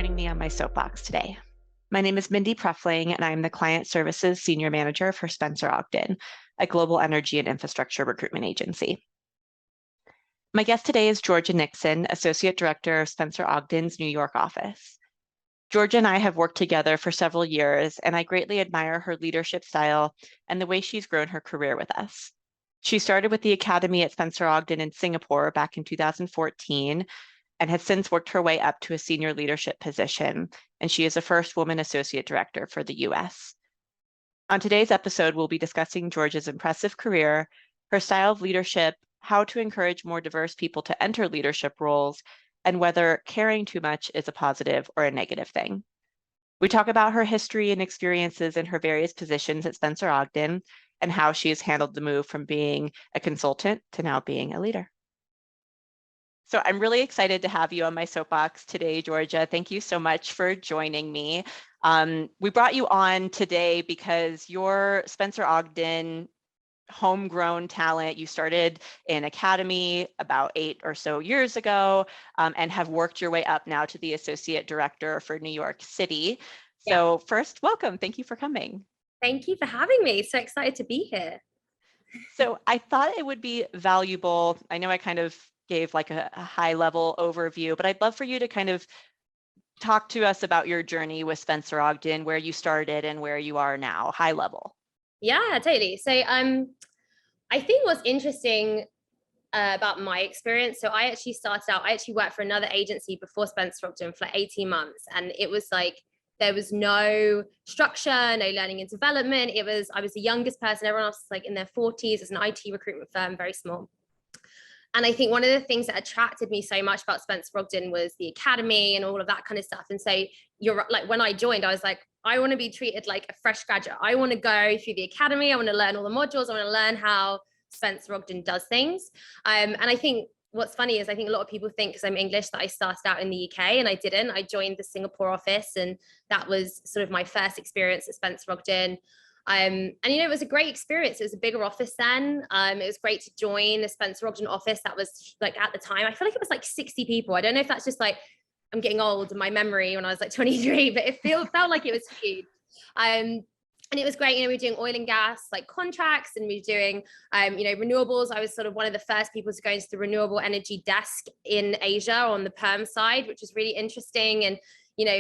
joining me on my soapbox today. My name is Mindy Preffling, and I'm the Client Services Senior Manager for Spencer Ogden, a global energy and infrastructure recruitment agency. My guest today is Georgia Nixon, Associate Director of Spencer Ogden's New York office. Georgia and I have worked together for several years, and I greatly admire her leadership style and the way she's grown her career with us. She started with the Academy at Spencer Ogden in Singapore back in 2014 and has since worked her way up to a senior leadership position, and she is the first woman associate director for the US. On today's episode, we'll be discussing Georgia's impressive career, her style of leadership, how to encourage more diverse people to enter leadership roles, and whether caring too much is a positive or a negative thing. We talk about her history and experiences in her various positions at Spencer Ogden and how she has handled the move from being a consultant to now being a leader. So I'm really excited to have you on my soapbox today, Georgia. Thank you so much for joining me. We brought you on today because you're Spencer Ogden homegrown talent. You started in Academy about 8 or so years ago and have worked your way up now to the Associate Director for New York City. So first, welcome. Thank you for coming. Thank you for having me. So excited to be here. So I thought it would be valuable. I know I kind of gave like a high level overview, but I'd love for you to kind of talk to us about your journey with Spencer Ogden, where you started and where you are now, high level. Yeah, totally. So I think what's interesting about my experience, so I actually worked for another agency before Spencer Ogden for like 18 months. And it was like, there was no structure, no learning and development. I was the youngest person, everyone else was like in their 40s. It's an IT recruitment firm, very small. And I think one of the things that attracted me so much about Spencer Ogden was the academy and all of that kind of stuff. And so you're like, when I joined, I was like, I want to be treated like a fresh graduate. I want to go through the academy. I want to learn all the modules. I want to learn how Spencer Ogden does things. And I think what's funny is I think a lot of people think because I'm English that I started out in the UK, and I didn't. I joined the Singapore office, and that was sort of my first experience at Spencer Ogden. And it was a great experience. It was a bigger office then. It was great to join the Spencer Ogden office. That was like, at the time, I feel like it was like 60 people. I don't know if that's just like, I'm getting old in my memory when I was like 23, but it felt like it was huge. And it was great. We were doing oil and gas, like contracts, and we were doing, renewables. I was sort of one of the first people to go into the renewable energy desk in Asia on the perm side, which was really interesting and,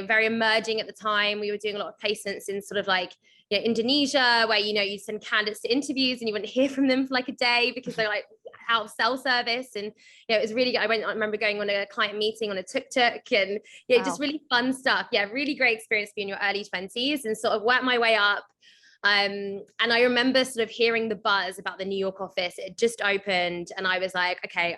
very emerging at the time. We were doing a lot of placements in sort of like, Indonesia, where, you send candidates to interviews and you wouldn't hear from them for like a day because they're like out of cell service. And, it was really good. I remember going on a client meeting on a tuk-tuk and wow. Just really fun stuff. Yeah, really great experience being in your early 20s and sort of worked my way up. And I remember sort of hearing the buzz about the New York office. It just opened and I was like, okay,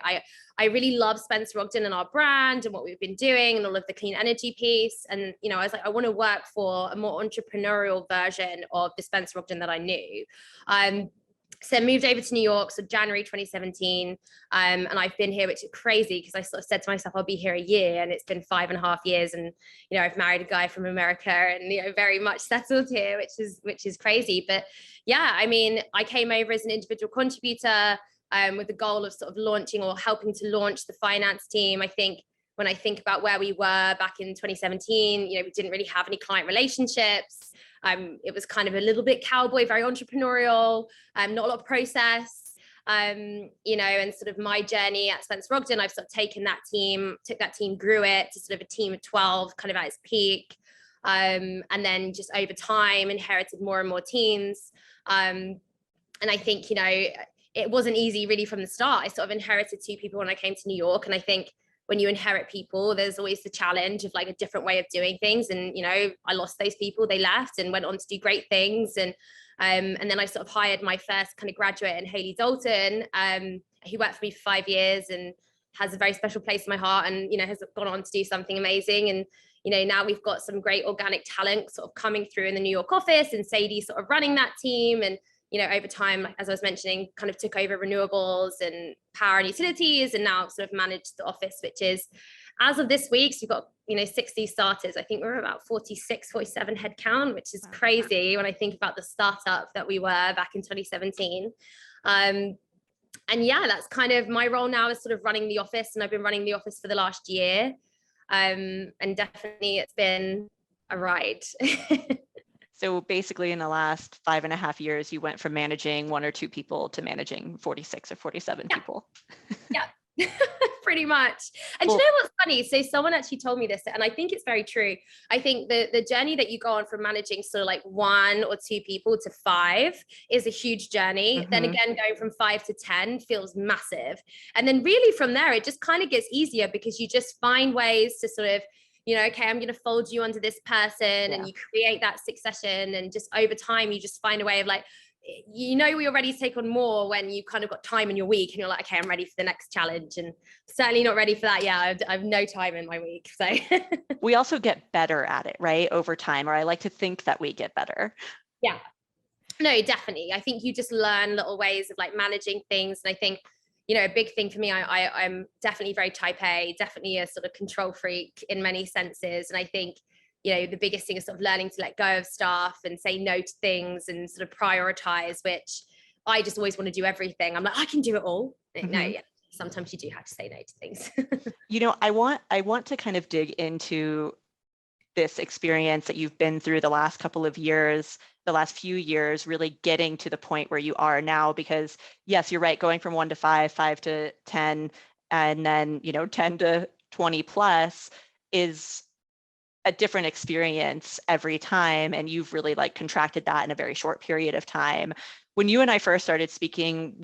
I really love Spencer Ogden and our brand and what we've been doing and all of the clean energy piece. And, I was like, I want to work for a more entrepreneurial version of the Spencer Ogden that I knew. So I moved over to New York, so January 2017, and I've been here, which is crazy because I sort of said to myself, I'll be here a year, and it's been 5.5 years, and I've married a guy from America, and very much settled here, which is crazy. But yeah, I mean, I came over as an individual contributor with the goal of sort of launching or helping to launch the finance team. I think when I think about where we were back in 2017, we didn't really have any client relationships. It was kind of a little bit cowboy, very entrepreneurial, not a lot of process, and sort of my journey at Spencer Ogden, I've sort of took that team, grew it to sort of a team of 12, kind of at its peak. And then just over time, inherited more and more teams. And I think, it wasn't easy really from the start. I sort of inherited 2 people when I came to New York. And I think when you inherit people, there's always the challenge of like a different way of doing things. And, I lost those people, they left and went on to do great things. And then I sort of hired my first kind of graduate in Haley Dalton, who worked for me for 5 years and has a very special place in my heart and, has gone on to do something amazing. And, now we've got some great organic talent sort of coming through in the New York office, and Sadie sort of running that team. And, over time, as I was mentioning, kind of took over renewables and power and utilities, and now sort of managed the office, which is, as of this week, so we've got, 60 starters. I think we're about 46, 47 headcount, which is crazy when I think about the startup that we were back in 2017. And yeah, that's kind of my role now, is sort of running the office, and I've been running the office for the last year. And definitely it's been a ride. So basically in the last 5.5 years, you went from managing 1 or 2 people to managing 46 or 47 Yeah. people. Yeah. Pretty much. And Well, do you know what's funny? So someone actually told me this, and I think it's very true. I think the journey that you go on from managing sort of like 1 or 2 people to 5 is a huge journey. Then again, going from 5 to 10 feels massive. And then really from there, it just kind of gets easier because you just find ways to sort of, okay, I'm going to fold you onto this person, and you create that succession. And just over time, you just find a way of like, you're ready to take on more when you kind of got time in your week and you're like, okay, I'm ready for the next challenge, and certainly not ready for that. Yeah, I've no time in my week. So we also get better at it, right? Over time, or I like to think that we get better. Yeah, no, definitely. I think you just learn little ways of like managing things. And I think, a big thing for me, I'm definitely very type A, definitely a sort of control freak in many senses. And I think, the biggest thing is sort of learning to let go of stuff and say no to things and sort of prioritize, which I just always want to do everything. I'm like, I can do it all. No, yeah, sometimes you do have to say no to things. I want to kind of dig into this experience that you've been through the last couple of years, the last few years, really getting to the point where you are now, because yes, you're right, going from 1 to 5, 5 to 10, and then, 10 to 20 plus is a different experience every time. And you've really like contracted that in a very short period of time. When you and I first started speaking,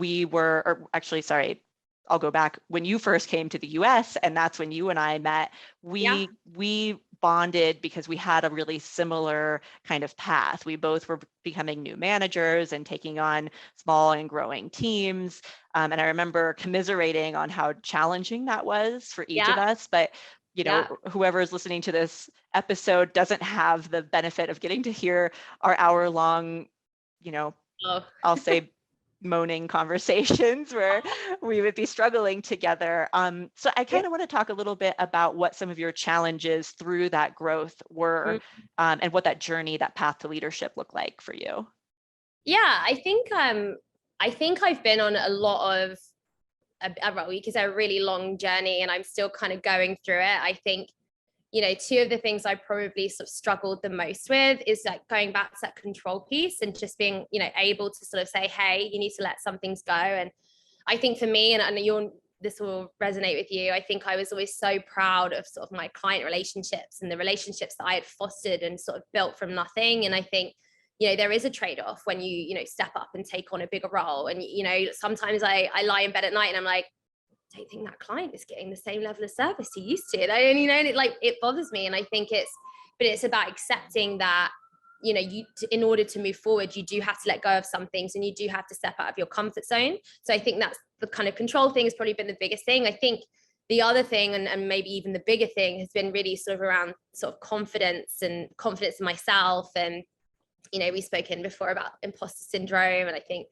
I'll go back. When you first came to the US, and that's when you and I met, we bonded because we had a really similar kind of path. We both were becoming new managers and taking on small and growing teams. And I remember commiserating on how challenging that was for each of us. But whoever is listening to this episode doesn't have the benefit of getting to hear our hour-long, I'll say moaning conversations where we would be struggling together. So I kind of want to talk a little bit about what some of your challenges through that growth were, and what that journey, that path to leadership looked like for you. Yeah, I think I've been on a lot of a week is a really long journey, and I'm still kind of going through it. I think, 2 of the things I probably sort of struggled the most with is like going back to that control piece and just being, able to sort of say, hey, you need to let some things go. And I think for me, and this will resonate with you, I think I was always so proud of sort of my client relationships and the relationships that I had fostered and sort of built from nothing. And I think, there is a trade-off when you step up and take on a bigger role. And, sometimes I lie in bed at night and I'm like, I don't think that client is getting the same level of service he used to. And, and it bothers me. And I think it's about accepting that, in order to move forward, you do have to let go of some things and you do have to step out of your comfort zone. So I think that's the kind of control thing has probably been the biggest thing. I think the other thing, and maybe even the bigger thing, has been really sort of around sort of confidence in myself. And we've spoken before about imposter syndrome, and I think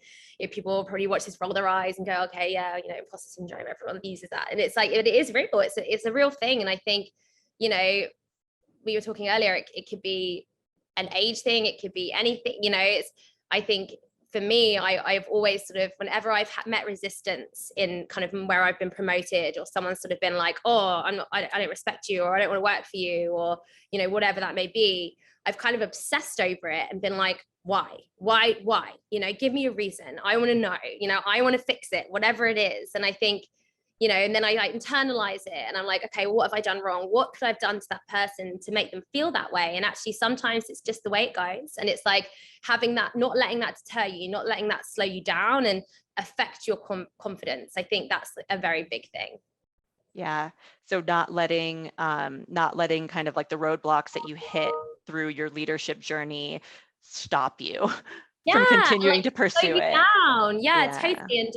people will probably watch this, roll their eyes and go, okay, yeah, imposter syndrome, everyone uses that. And it's like, it is real, it's a real thing. And I think, we were talking earlier, it could be an age thing, it could be anything, I think for me, I've always sort of, whenever I've met resistance in kind of where I've been promoted, or someone's sort of been like, oh, I don't respect you, or I don't want to work for you, or, whatever that may be, I've kind of obsessed over it and been like, why, give me a reason. I want to know, I want to fix it, whatever it is. And I think, and then I like internalize it, and I'm like, okay, what have I done wrong? What could I have done to that person to make them feel that way? And actually, sometimes it's just the way it goes. And it's like having that, not letting that deter you, not letting that slow you down and affect your confidence. I think that's a very big thing. Yeah. So not letting kind of like the roadblocks that you hit through your leadership journey stop you from continuing to pursue it. Down. Yeah, totally.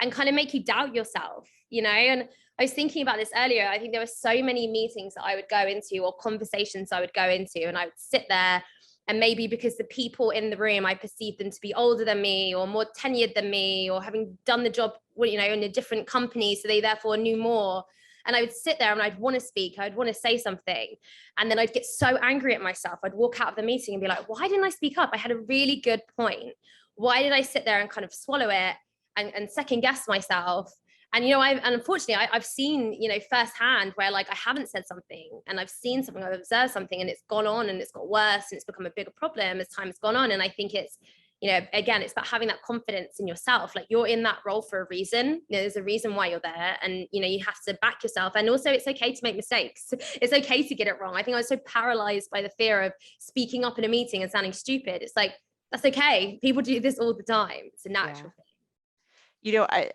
And kind of make you doubt yourself, and I was thinking about this earlier. I think there were so many meetings that I would go into, or conversations I would go into, and I would sit there, and maybe because the people in the room, I perceived them to be older than me or more tenured than me, or having done the job, in a different company, so they therefore knew more. And I would sit there and I'd want to speak, I'd want to say something. And then I'd get so angry at myself. I'd walk out of the meeting and be like, why didn't I speak up? I had a really good point. Why did I sit there and kind of swallow it and second guess myself And, and unfortunately, I've seen, firsthand where like I haven't said something and I've seen something, I've observed something and it's gone on and it's got worse and it's become a bigger problem as time has gone on. And I think it's, again, it's about having that confidence in yourself. Like you're in that role for a reason. There's a reason why you're there, and you have to back yourself. And also, it's okay to make mistakes. It's okay to get it wrong. I think I was so paralyzed by the fear of speaking up in a meeting and sounding stupid. It's like, that's okay. People do this all the time. It's a natural thing.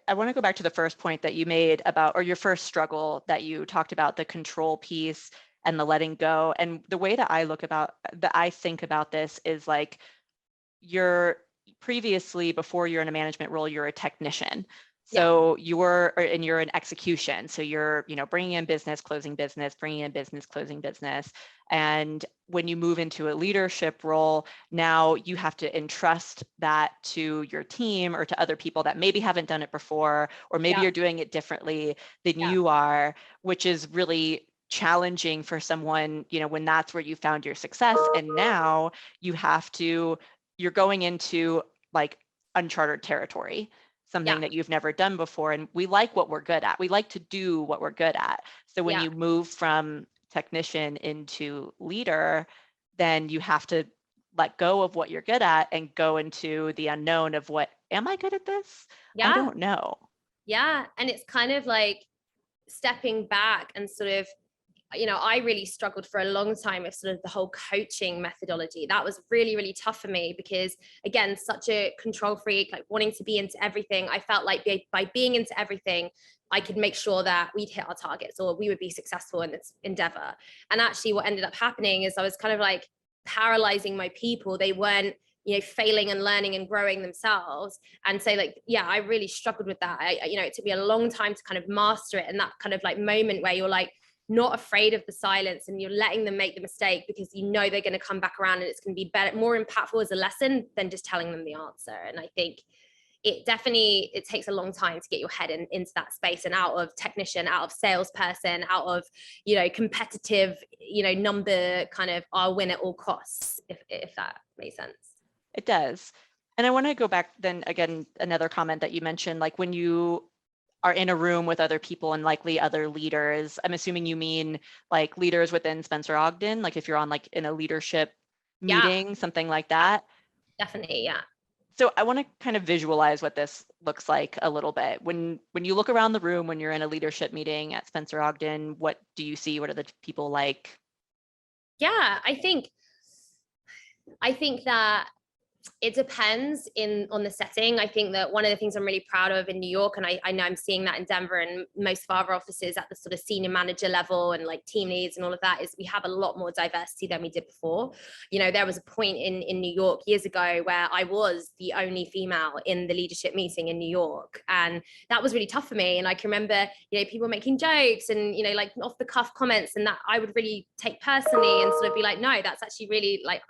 I want to go back to the first point that you made about, or your first struggle that you talked about, the control piece and the letting go. And the way that I think about this is like, you're previously, before you're in a management role, you're a technician. So you're in execution. So you're, bringing in business, closing business, bringing in business, closing business. And when you move into a leadership role, now you have to entrust that to your team or to other people that maybe haven't done it before, or maybe you're doing it differently than you are, which is really challenging for someone, when that's where you found your success. And now you're going into like uncharted territory, something that you've never done before. And we like what we're good at. We like to do what we're good at. So when you move from technician into leader, then you have to let go of what you're good at and go into the unknown of am I good at this? I don't know. Yeah. And it's kind of like stepping back and sort of, I really struggled for a long time with sort of the whole coaching methodology. That was really, really tough for me because, again, such a control freak, like wanting to be into everything. I felt like by being into everything, I could make sure that we'd hit our targets or we would be successful in this endeavor. And actually what ended up happening is I was kind of like paralyzing my people. They weren't, failing and learning and growing themselves. And so like, I really struggled with that. It took me a long time to kind of master it. And that kind of like moment where you're like, not afraid of the silence and you're letting them make the mistake because they're going to come back around and it's going to be better, more impactful as a lesson than just telling them the answer. And I think it takes a long time to get your head into that space and out of technician, out of salesperson, out of, competitive, number kind of I'll win at all costs, if that makes sense. It does. And I want to go back then again, another comment that you mentioned, like when you are in a room with other people and likely other leaders. I'm assuming you mean like leaders within Spencer Ogden, like if you're on like in a leadership meeting, something like that. Definitely, yeah. So I want to kind of visualize what this looks like a little bit. When you look around the room, when you're in a leadership meeting at Spencer Ogden, what do you see? What are the people like? Yeah, I think that it depends on the setting. I think that one of the things I'm really proud of in New York, and I know I'm seeing that in Denver and most of our offices at the sort of senior manager level and like team leads and all of that, is we have a lot more diversity than we did before. There was a point in New York years ago where I was the only female in the leadership meeting in New York. And that was really tough for me. And I can remember, people making jokes and, like off the cuff comments, and that I would really take personally and sort of be like, no, that's actually really like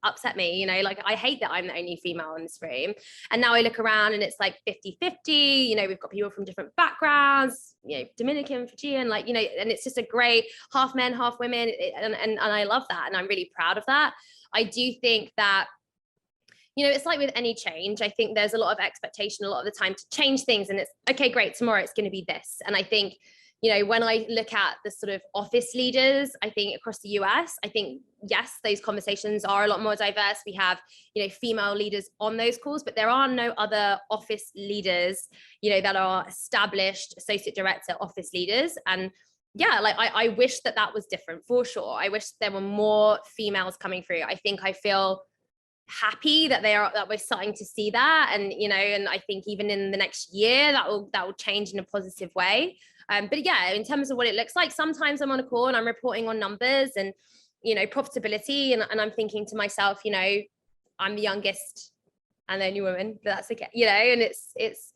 upset me, like I hate that I'm the only female in this room. And now I look around and it's like 50-50, we've got people from different backgrounds, Dominican, Fijian, like, and it's just a great half men, half women. And I love that. And I'm really proud of that. I do think that, it's like with any change, I think there's a lot of expectation a lot of the time to change things. And it's okay, great, tomorrow it's going to be this. And I think, when I look at the sort of office leaders, I think across the US, I think, yes, those conversations are a lot more diverse. We have, female leaders on those calls, but there are no other office leaders, that are established associate director office leaders. And yeah, like I wish that was different for sure. I wish there were more females coming through. I think I feel happy that we're starting to see that. And, and I think even in the next year that will change in a positive way. But yeah, in terms of what it looks like, sometimes I'm on a call and I'm reporting on numbers and, profitability. And I'm thinking to myself, I'm the youngest and the only woman, but that's okay, and it's,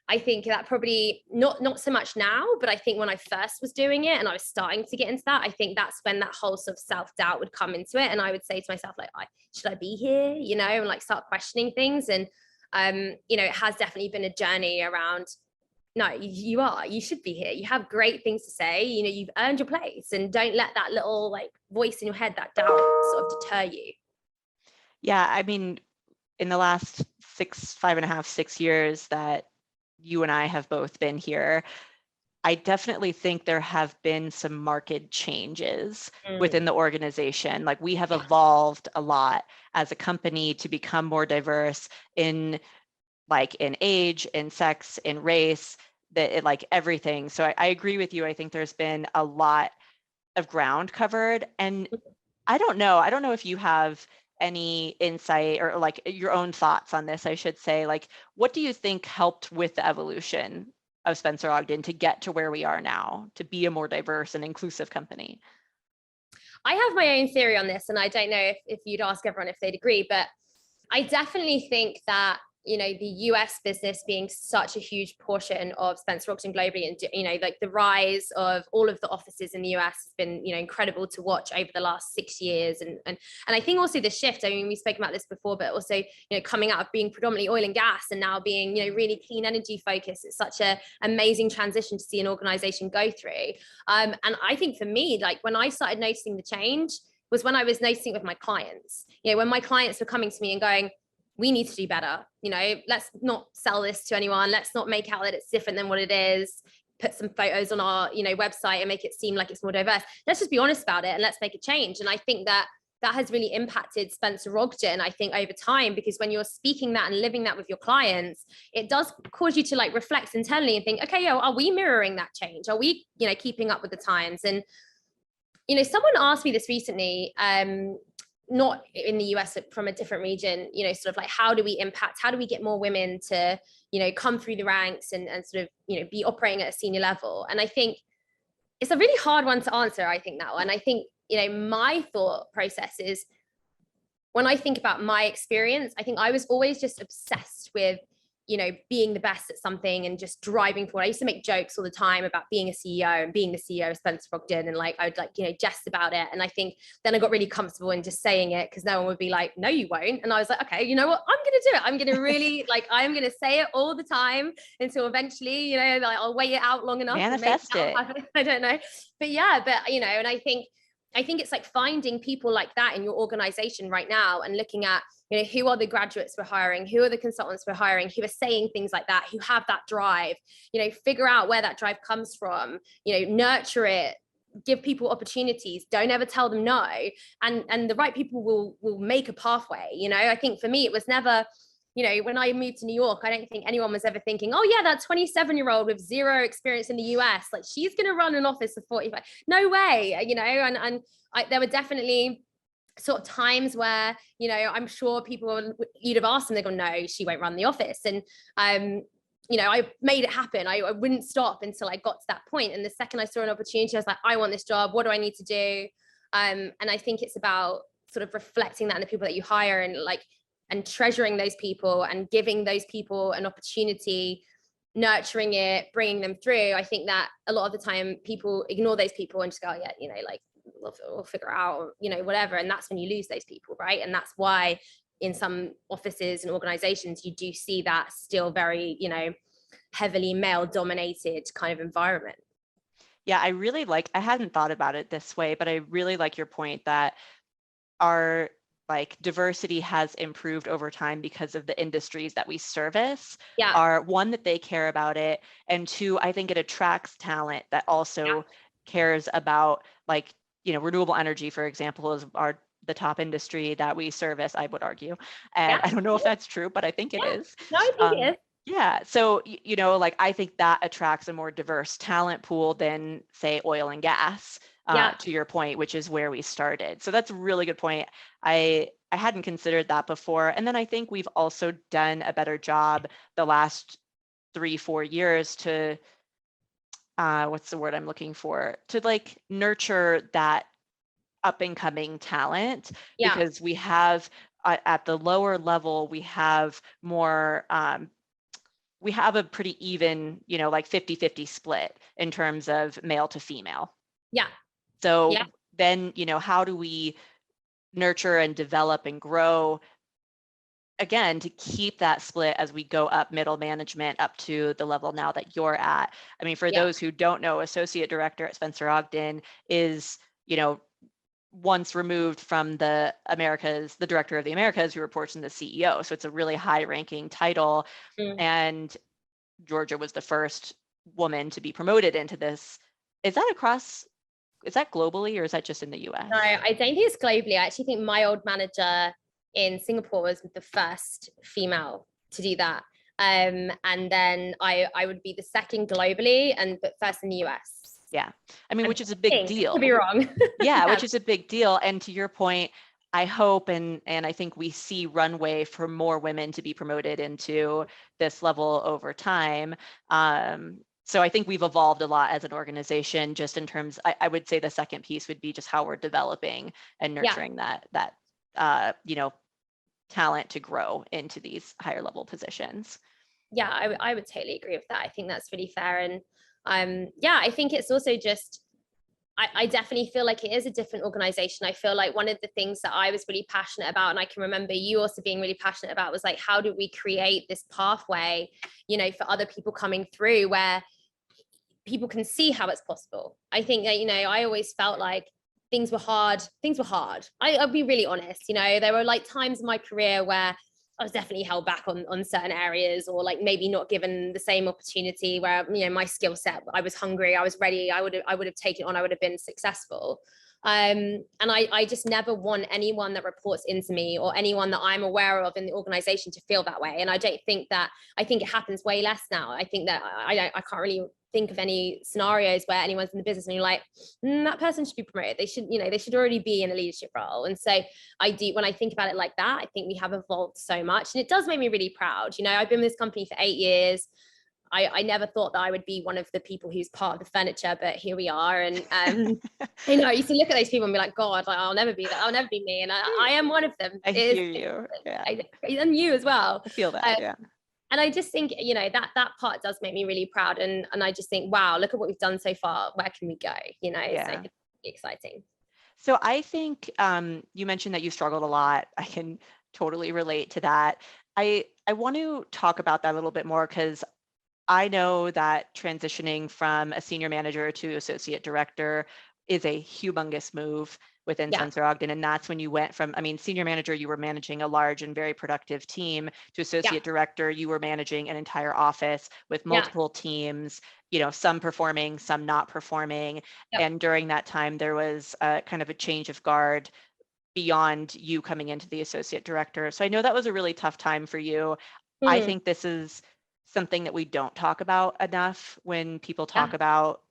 I think that probably not so much now, but I think when I first was doing it and I was starting to get into that, I think that's when that whole sort of self-doubt would come into it. And I would say to myself, like, should I be here? And like start questioning things. And, it has definitely been a journey around, no, you should be here. You have great things to say, you've earned your place, and don't let that little like voice in your head, that doubt sort of deter you. Yeah. I mean, in the last 5.5, 6 years that you and I have both been here, I definitely think there have been some marked changes within the organization. Like we have evolved a lot as a company to become more diverse in age, in sex, in race, like everything. So I agree with you. I think there's been a lot of ground covered. And I don't know if you have any insight or like your own thoughts on this, I should say. Like, what do you think helped with the evolution of Spencer Ogden to get to where we are now, to be a more diverse and inclusive company? I have my own theory on this, and I don't know if you'd ask everyone if they'd agree, but I definitely think that, you know, the US business being such a huge portion of Spencer Ogden globally, and, you know, like the rise of all of the offices in the US has been, you know, incredible to watch over the last 6 years. And I think also the shift, I mean, we spoke about this before, but also, you know, coming out of being predominantly oil and gas and now being, you know, really clean energy focused. It's such an amazing transition to see an organization go through. And I think for me, like when I started noticing the change was when I was noticing with my clients, you know, when my clients were coming to me and going, we need to do better. You know, let's not sell this to anyone. Let's not make out that it's different than what it is. Put some photos on our, you know, website and make it seem like it's more diverse. Let's just be honest about it and let's make a change. And I think that that has really impacted Spencer Ogden, I think, over time, because when you're speaking that and living that with your clients, it does cause you to like reflect internally and think, okay, are we mirroring that change? Are we, you know, keeping up with the times? And, you know, someone asked me this recently, not in the US, from a different region, you know, sort of like, how do we impact, how do we get more women to, you know, come through the ranks and sort of, you know, be operating at a senior level? And I think it's a really hard one to answer, I think, that one. I think, you know, my thought process is, when I think about my experience, I think I was always just obsessed with, you know, being the best at something and just driving forward. I used to make jokes all the time about being a CEO and being the CEO of Spencer Ogden, and like I would like, you know, jest about it. And I think then I got really comfortable in just saying it, because no one would be like, no, you won't. And I was like, okay, you know what? I'm gonna do it. I'm gonna really like, I'm gonna say it all the time until eventually, you know, like I'll wait it out long enough. Manifest it. I don't know. But yeah, but you know, and I think it's like finding people like that in your organization right now and looking at, you know, who are the graduates we're hiring, who are the consultants we're hiring, who are saying things like that, who have that drive, you know, figure out where that drive comes from, you know, nurture it, give people opportunities, don't ever tell them no. And the right people will make a pathway. You know, I think for me, it was never, you know, when I moved to New York, I don't think anyone was ever thinking, oh yeah, that 27-year-old with zero experience in the US, like she's going to run an office of 45. No way, you know, and there were definitely sort of times where, you know, I'm sure people, you'd have asked them, they go, no, she won't run the office. And, you know, I made it happen. I wouldn't stop until I got to that point. And the second I saw an opportunity, I was like, I want this job. What do I need to do? And I think it's about sort of reflecting that in the people that you hire, and like, and treasuring those people and giving those people an opportunity, nurturing it, bringing them through. I think that a lot of the time people ignore those people and just go, oh, yeah, you know, like we'll figure out, you know, whatever. And that's when you lose those people, right? And that's why in some offices and organizations, you do see that still very, you know, heavily male dominated kind of environment. Yeah, I hadn't thought about it this way, but I really like your point that our like diversity has improved over time because of the industries that we service. Yeah. Are one, that they care about it, and two, I think it attracts talent that also cares about, like, you know, renewable energy, for example, is the top industry that we service, I would argue. And I don't know if that's true, but I think it is. No, I think it is. Yeah. So, you know, like I think that attracts a more diverse talent pool than, say, oil and gas, to your point, which is where we started. So that's a really good point. I hadn't considered that before. And then I think we've also done a better job the last 3-4 years to, what's the word I'm looking for? To like nurture that up and coming talent, because we have at the lower level, we have more, we have a pretty even, you know, like 50-50 split in terms of male to female. Yeah. So then, you know, how do we nurture and develop and grow, again, to keep that split as we go up middle management up to the level now that you're at? I mean, for those who don't know, associate director at Spencer Ogden is, you know, once removed from the director of the Americas, who reports to the CEO. So it's a really high ranking title. And Georgia was the first woman to be promoted into this. Is that globally, or is that just in the US? No, I don't think it's globally. I actually think my old manager in Singapore was the first female to do that. And then I would be the second globally, but first in the US. Yeah. I mean, which is a big deal. Could be wrong. Yeah, which is a big deal. And to your point, I hope and I think we see runway for more women to be promoted into this level over time. So I think we've evolved a lot as an organization, just in terms, I would say the second piece would be just how we're developing and nurturing that talent to grow into these higher level positions. Yeah, I would totally agree with that. I think that's really fair. And I think it's also just, I definitely feel like it is a different organization. I feel like one of the things that I was really passionate about, and I can remember you also being really passionate about, was like, how do we create this pathway, for other people coming through where people can see how it's possible. I think that, I always felt like things were hard. I'll be really honest. There were like times in my career where I was definitely held back on certain areas, or like maybe not given the same opportunity where, my skill set, I was hungry, I was ready, I would have taken it on, I would have been successful. And I just never want anyone that reports into me or anyone that I'm aware of in the organization to feel that way. And I think it happens way less now. I think that I can't really think of any scenarios where anyone's in the business and you're like, that person should be promoted. They should already be in a leadership role. And so when I think about it like that, I think we have evolved so much, and it does make me really proud. I've been with this company for 8 years. I never thought that I would be one of the people who's part of the furniture, but here we are. And I used to look at those people and be like, God, I'll never be that. I'll never be me. And I am one of them. I hear you. Yeah. And you as well. I feel that. Yeah. And I just think, that part does make me really proud. And I just think, wow, look at what we've done so far. Where can we go? Yeah. So it's exciting. So I think you mentioned that you struggled a lot. I can totally relate to that. I want to talk about that a little bit more, because I know that transitioning from a senior manager to associate director is a humongous move within Spencer Ogden. And that's when you went from, senior manager, you were managing a large and very productive team, to associate director, you were managing an entire office with multiple teams, some performing, some not performing. And during that time, there was kind of a change of guard beyond you coming into the associate director. So I know that was a really tough time for you. I think this is something that we don't talk about enough when people talk about,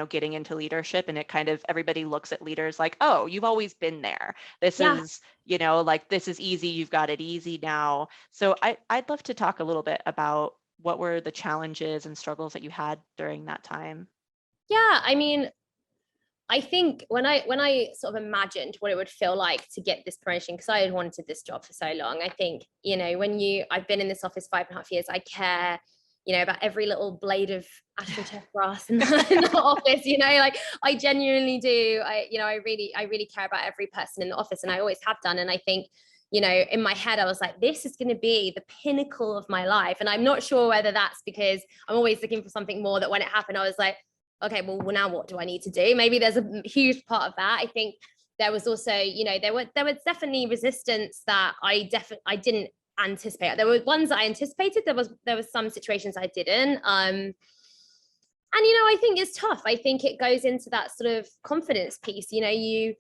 getting into leadership, and it kind of, everybody looks at leaders like, oh, you've always been there. This is, like, this is easy. You've got it easy now. So I'd love to talk a little bit about what were the challenges and struggles that you had during that time. Yeah. I think when I sort of imagined what it would feel like to get this promotion, because I had wanted this job for so long, I think, I've been in this office 5.5 years, I care, about every little blade of astroturf grass in the office, like I genuinely do. I really care about every person in the office, and I always have done. And I think, in my head, I was like, this is going to be the pinnacle of my life. And I'm not sure whether that's because I'm always looking for something more, that when it happened, I was like, okay, well, now what do I need to do? Maybe there's a huge part of that. I think there was also, there was definitely resistance that I didn't anticipate. There were ones that I anticipated. There was some situations I didn't. And I think it's tough. I think it goes into that sort of confidence piece. You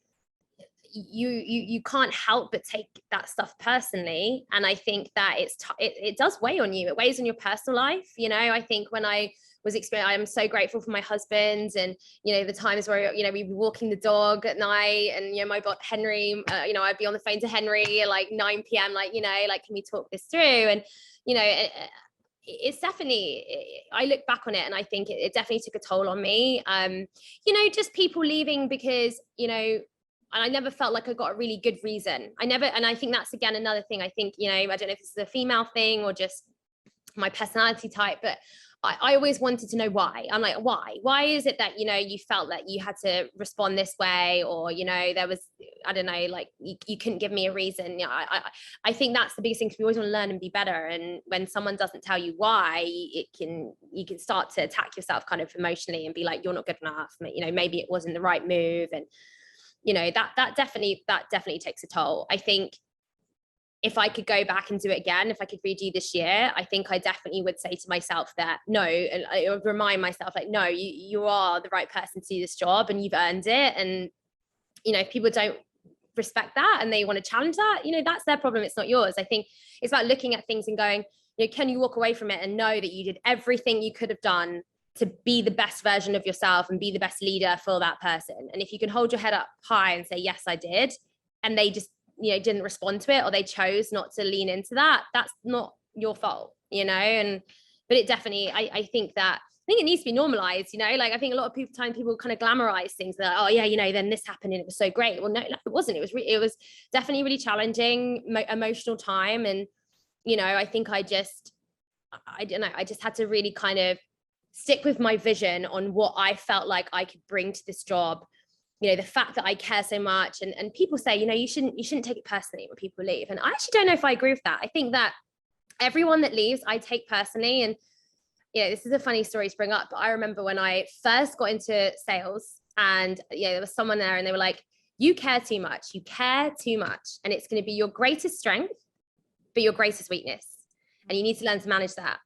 can't help but take that stuff personally, and I think that it does weigh on you. It weighs on your personal life. I think when I was experiencing, I'm so grateful for my husband, and the times where we'd be walking the dog at night, and my bot Henry, I'd be on the phone to Henry at like 9 p.m. like can we talk this through? And it's definitely, I look back on it and I think it definitely took a toll on me. Just people leaving because and I never felt like I got a really good reason. And I think that's, again, another thing. I think, I don't know if this is a female thing or just my personality type, but I always wanted to know why. I'm like, why is it that, you felt that you had to respond this way, or, there was, I don't know, like you couldn't give me a reason. I think that's the biggest thing, because we always want to learn and be better. And when someone doesn't tell you why, you can start to attack yourself kind of emotionally and be like, you're not good enough. Maybe it wasn't the right move. And, that definitely takes a toll. I think if I could go back and do it again, if I could redo this year, I think I definitely would say to myself that no, and I would remind myself like, no, you are the right person to do this job and you've earned it. And, if people don't respect that and they want to challenge that, that's their problem. It's not yours. I think it's about looking at things and going, can you walk away from it and know that you did everything you could have done to be the best version of yourself and be the best leader for that person? And if you can hold your head up high and say, yes, I did, and they just, didn't respond to it, or they chose not to lean into that, that's not your fault, but it definitely, I think it needs to be normalized, like I think a lot of people kind of glamorize things that, oh yeah, then this happened and it was so great. Well, no, it wasn't. It was definitely really challenging, emotional time. And, I think I don't know, I just had to really kind of stick with my vision on what I felt like I could bring to this job. The fact that I care so much, and people say, you shouldn't take it personally when people leave. And I actually don't know if I agree with that. I think that everyone that leaves, I take personally. And this is a funny story to bring up, but I remember when I first got into sales, and there was someone there and they were like, you care too much, and it's going to be your greatest strength, but your greatest weakness. And you need to learn to manage that.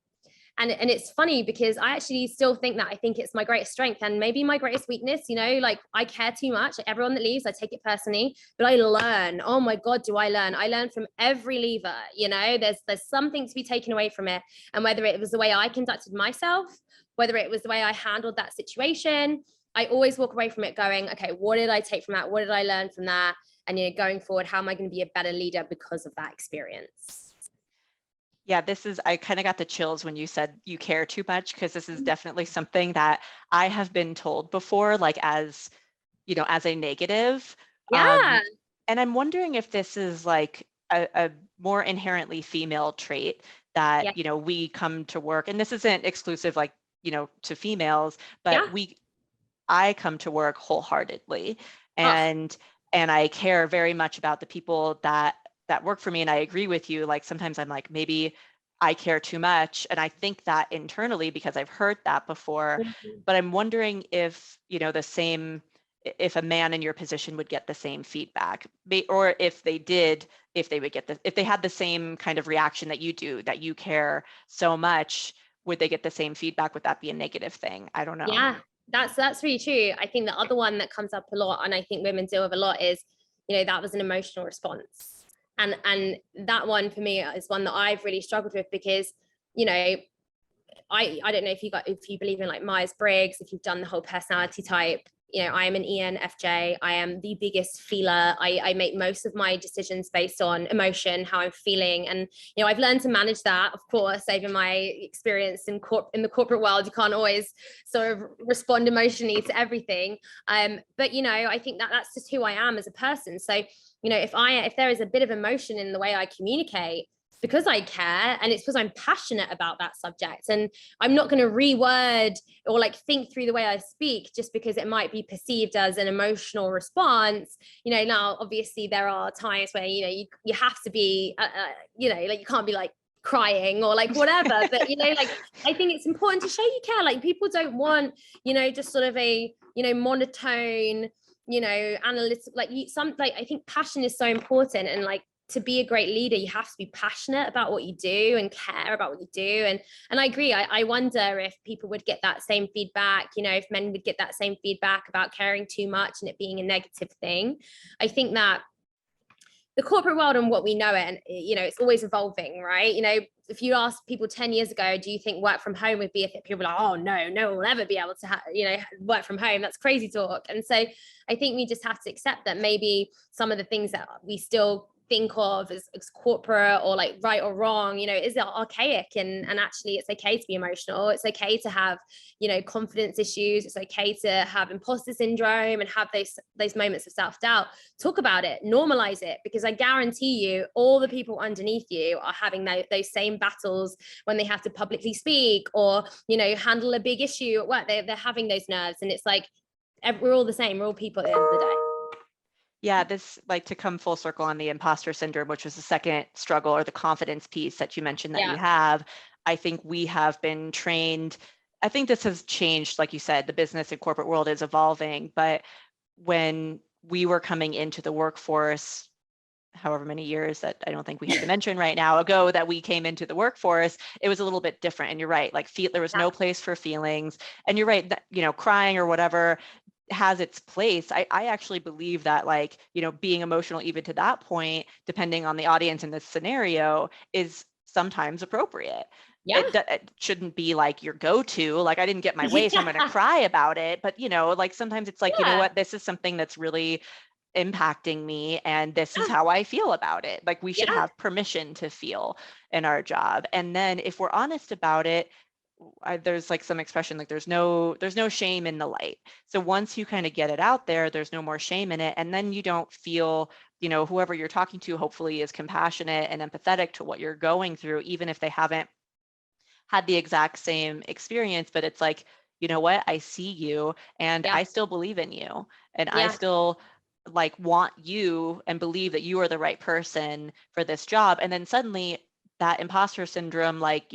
And it's funny because I actually still think that. I think it's my greatest strength and maybe my greatest weakness, like I care too much. Everyone that leaves, I take it personally, but I learn. Oh my God, do I learn? I learn from every leaver, there's something to be taken away from it. And whether it was the way I conducted myself, whether it was the way I handled that situation, I always walk away from it going, okay, what did I take from that? What did I learn from that? And, going forward, how am I going to be a better leader because of that experience? Yeah, I kind of got the chills when you said you care too much, because this is definitely something that I have been told before, like as a negative. Yeah. And I'm wondering if this is like a more inherently female trait that, Yeah. we come to work, and this isn't exclusive like, to females, but Yeah. I come to work wholeheartedly, Oh, and I care very much about the people that work for me. And I agree with you. Like sometimes I'm like, maybe I care too much. And I think that internally because I've heard that before. But I'm wondering if, if a man in your position would get the same feedback, or if they had the same kind of reaction that you do, that you care so much, would they get the same feedback? Would that be a negative thing? I don't know. yeah, that's really true. I think the other one that comes up a lot, and I think women deal with a lot, is that was an emotional response. And that one for me is one that I've really struggled with, because I don't know if you believe in like Myers-Briggs, if you've done the whole personality type. I am an ENFJ. I am the biggest feeler. I make most of my decisions based on emotion, how I'm feeling. And, I've learned to manage that, of course, over my experience in the corporate world. You can't always sort of respond emotionally to everything. But, I think that that's just who I am as a person. So, if there is a bit of emotion in the way I communicate, because I care, and it's because I'm passionate about that subject, and I'm not going to reword or like think through the way I speak just because it might be perceived as an emotional response. Now obviously there are times where you have to be like you can't be like crying or like whatever, but like I think it's important to show you care. Like people don't want just sort of a monotone analytical, like I think passion is so important. And like, to be a great leader, you have to be passionate about what you do and care about what you do. And I agree. I wonder if people would get that same feedback, if men would get that same feedback about caring too much and it being a negative thing. I think that the corporate world and what we know it, and it's always evolving, right? If you ask people 10 years ago, do you think work from home would be a thing? People are like, oh no one will ever be able to work from home. That's crazy talk. And so I think we just have to accept that maybe some of the things that we still think of as corporate or like right or wrong, is archaic, and actually it's okay to be emotional. It's okay to have confidence issues. It's okay to have imposter syndrome and have those moments of self-doubt. Talk about it, normalize it, because I guarantee you all the people underneath you are having those same battles when they have to publicly speak or handle a big issue at work. They're having those nerves, and it's like we're all the same. We're all people at the end of the day. Yeah, this, like, to come full circle on the imposter syndrome, which was the second struggle, or the confidence piece that you mentioned that you have. I think we have been trained. I think this has changed, like you said, the business and corporate world is evolving. But when we were coming into the workforce, however many years that I don't think we have to mention right now ago that we came into the workforce, it was a little bit different. And you're right, like there was Yeah. no place for feelings. And you're right that, crying or whatever has its place. I actually believe that, like, being emotional even to that point, depending on the audience in this scenario, is sometimes appropriate. Yeah. It shouldn't be like your go-to, like, I didn't get my way, so I'm going to cry about it. But, like, sometimes it's like, you know Yeah. what, this is something that's really impacting me, and this is how I feel about it. Like, we should Yeah. have permission to feel in our job. And then if we're honest about it, there's like some expression, like there's no shame in the light. So once you kind of get it out there, there's no more shame in it. And then you don't feel, whoever you're talking to hopefully is compassionate and empathetic to what you're going through, even if they haven't had the exact same experience. But it's like, you know what, I see you, and Yeah. I still believe in you, and I Yeah. still like want you and believe that you are the right person for this job. And then suddenly that imposter syndrome, like,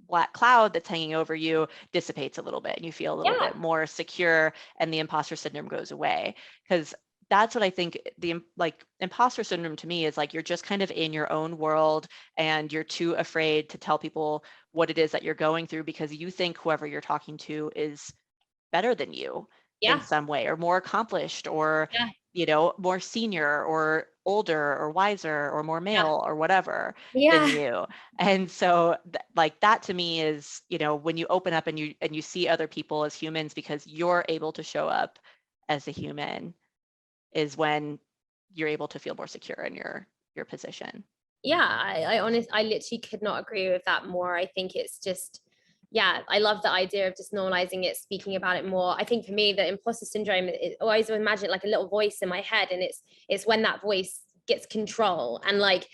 black cloud that's hanging over you, dissipates a little bit, and you feel a little Yeah. bit more secure, and the imposter syndrome goes away. Because that's what I think the like imposter syndrome to me is, like, you're just kind of in your own world, and you're too afraid to tell people what it is that you're going through, because you think whoever you're talking to is better than you in Yeah. some way, or more accomplished, or Yeah. more senior, or older, or wiser, or more Yeah. male, or whatever than Yeah. you. And so like that to me is, when you open up and you see other people as humans because you're able to show up as a human, is when you're able to feel more secure in your position. Yeah, I literally could not agree with that more. I think it's just, yeah, I love the idea of just normalizing it, speaking about it more. I think for me, the imposter syndrome, I always imagine it like a little voice in my head, and it's when that voice gets control and, like,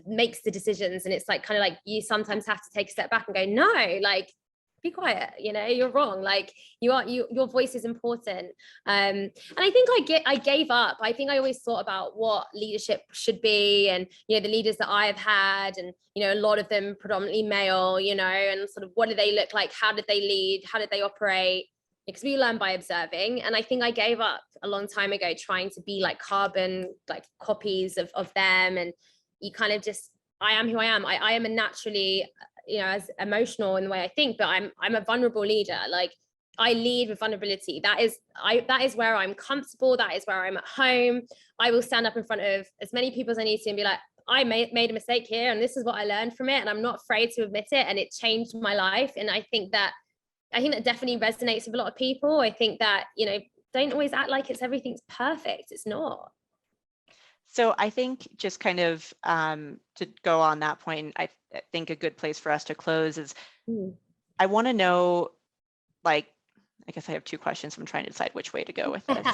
makes the decisions, and it's like kind of like you sometimes have to take a step back and go, no, like, be quiet, you're wrong, like, your voice is important. And I think I gave up. I think I always thought about what leadership should be, and the leaders that I have had, and a lot of them predominantly male, and sort of what do they look like, how did they lead, how did they operate, because we learn by observing. And I think I gave up a long time ago trying to be like carbon like copies of them. And you kind of just, I am who I am. I am a naturally, as emotional in the way I think, but I'm a vulnerable leader. Like, I lead with vulnerability. That is where I'm comfortable. That is where I'm at home. I will stand up in front of as many people as I need to and be like, I made a mistake here, and this is what I learned from it, and I'm not afraid to admit it, and it changed my life. And I think that definitely resonates with a lot of people. I think that, don't always act like everything's perfect. It's not. So I think, just kind of to go on that point, I think a good place for us to close is, I want to know, like, I guess I have two questions. I'm trying to decide which way to go with this.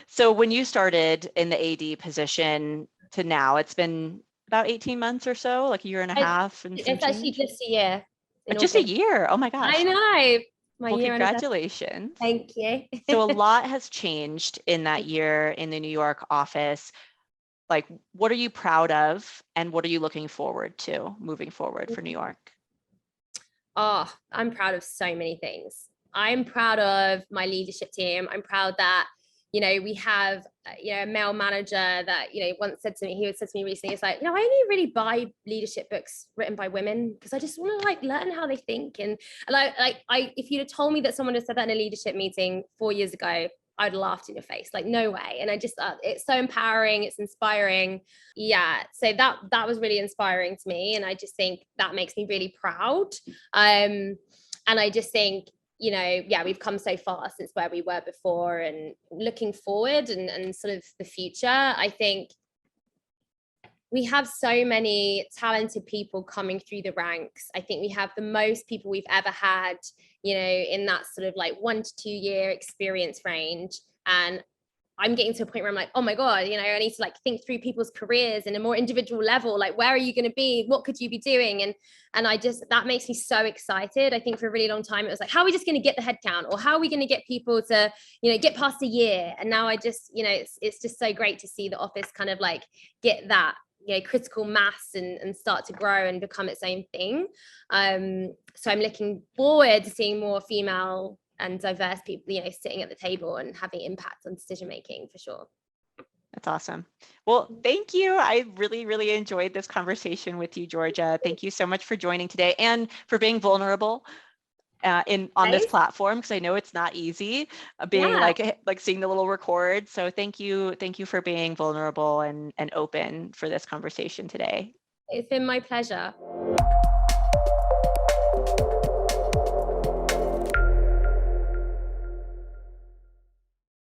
So when you started in the AD position to now, it's been about 18 months or so, like a year and a half and some It's actually change? just a year in Just a August. year. Oh my I gosh. know. My Well, year anniversary. congratulations. Thank you. So a lot has changed in that year in the New York office. Like, what are you proud of, and what are you looking forward to moving forward for New York? Oh, I'm proud of so many things. I'm proud of my leadership team. I'm proud that, we have, a male manager that, once said to me, he said to me recently, it's like, I only really buy leadership books written by women because I just want to, like, learn how they think. And if you'd have told me that someone had said that in a leadership meeting 4 years ago, I'd laughed in your face, like, no way. And I just, it's so empowering, it's inspiring. Yeah, so that was really inspiring to me, and I just think that makes me really proud. And I just think, yeah, we've come so far since where we were before, and looking forward and sort of the future, I think we have so many talented people coming through the ranks. I think we have the most people we've ever had, in that sort of like 1 to 2 year experience range. And I'm getting to a point where I'm like, oh my God, I need to, like, think through people's careers in a more individual level. Like, where are you going to be? What could you be doing? And that makes me so excited. I think for a really long time, it was like, how are we just going to get the head count? Or how are we going to get people to, get past a year? And now I just, it's just so great to see the office kind of like get that, critical mass and start to grow and become its own thing. So I'm looking forward to seeing more female and diverse people, sitting at the table and having impact on decision making, for sure. That's awesome. Well, thank you. I really, really enjoyed this conversation with you, Georgia. Thank you so much for joining today and for being vulnerable on this Guys, platform, because I know it's not easy being yeah, like seeing the little record. So thank you for being vulnerable and open for this conversation today. it's been my pleasure.